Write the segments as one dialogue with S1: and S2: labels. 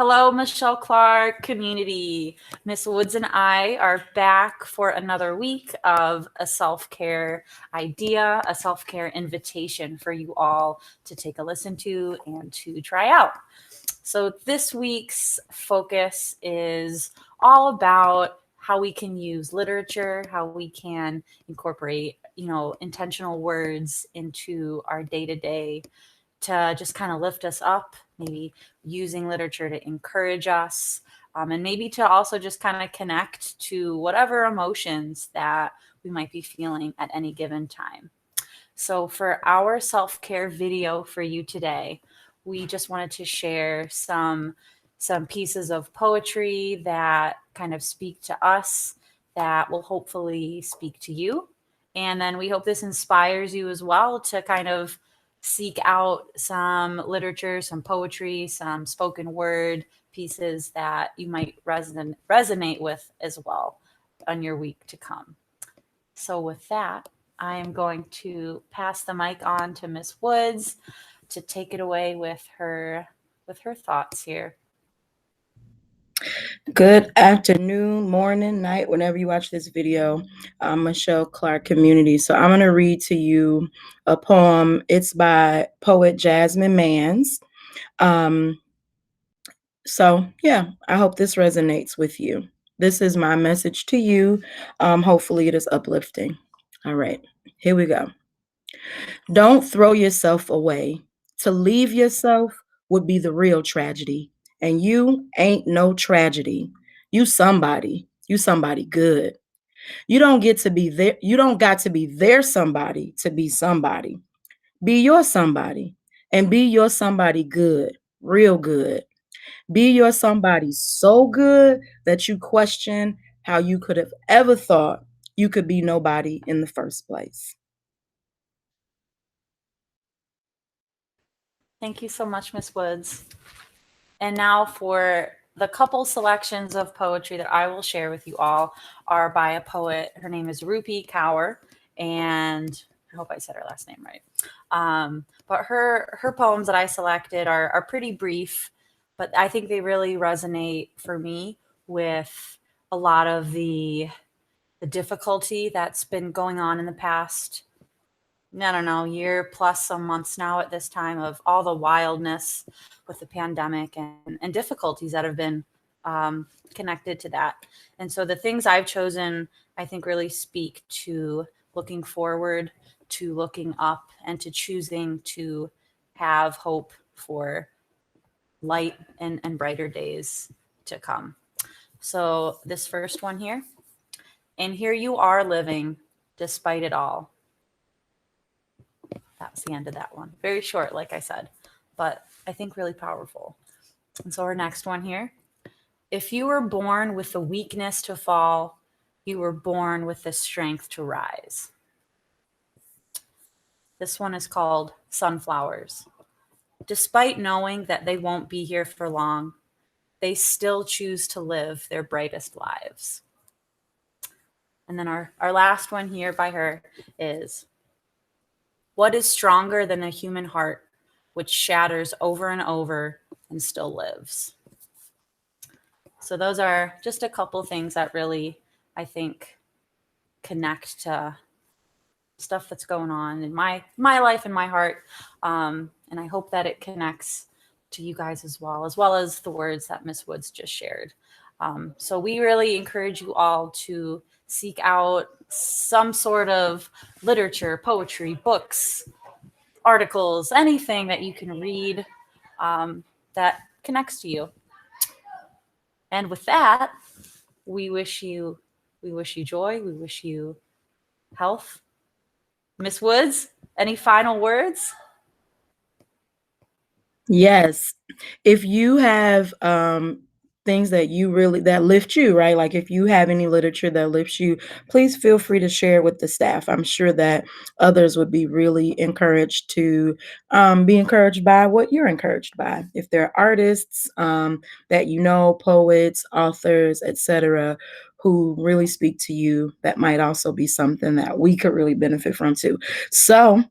S1: Hello, Michelle Clark community. Miss Woods and I are back for another week of a self-care idea, a self-care invitation for you all to take a listen to and to try out. So this week's focus is all about how we can use literature, how we can incorporate, intentional words into our day-to-day to just kind of lift us up, maybe using literature to encourage us, and maybe to also just kind of connect to whatever emotions that we might be feeling at any given time. So, for our self care video for you today, we just wanted to share some pieces of poetry that kind of speak to us, that will hopefully speak to you. And then we hope this inspires you as well to kind of seek out some literature, some poetry, some spoken word pieces that you might resonate with as well on your week to come. So with that, I am going to pass the mic on to Miss Woods to take it away with her thoughts here.
S2: Good afternoon, morning, night, whenever you watch this video. I'm Michele Clark Community. So I'm going to read to you a poem. It's by poet Jasmine Mans. I hope this resonates with you. This is my message to you. Hopefully it is uplifting. All right, here we go. Don't throw yourself away. To leave yourself would be the real tragedy. And you ain't no tragedy. You somebody. You somebody good. You don't get to be there. You don't got to be their somebody to be somebody. Be your somebody and be your somebody good, real good. Be your somebody so good that you question how you could have ever thought you could be nobody in the first place.
S1: Thank you so much, Miss Woods. And now for the couple selections of poetry that I will share with you all are by a poet. Her name is Rupi Kaur, and I hope I said her last name right. But her poems that I selected are pretty brief, but I think they really resonate for me with a lot of the difficulty that's been going on in the past, I don't know, year plus some months now at this time, of all the wildness with the pandemic and difficulties that have been connected to that. And so the things I've chosen, I think, really speak to looking forward, to looking up, and to choosing to have hope for light and brighter days to come. So this first one here, and here you are living despite it all. That's the end of that one. Very short, like I said, but I think really powerful. And so our next one here. If you were born with the weakness to fall, you were born with the strength to rise. This one is called Sunflowers. Despite knowing that they won't be here for long, they still choose to live their brightest lives. And then our last one here by her is, what is stronger than a human heart which shatters over and over and still lives? So those are just a couple things that really, I think, connect to stuff that's going on in my life and my heart. And I hope that it connects to you guys as well as the words that Miss Woods just shared. So we really encourage you all to seek out some sort of literature, poetry, books, articles, anything that you can read that connects to you. And with that, we wish you joy. We wish you health. Miss Woods, any final words?
S2: Yes. If you have things that that lift you, right? Like if you have any literature that lifts you, please feel free to share with the staff. I'm sure that others would be really encouraged to be encouraged by what you're encouraged by. If there are artists that you know, poets, authors, etc., who really speak to you, that might also be something that we could really benefit from too. So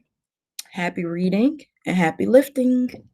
S2: happy reading and happy lifting.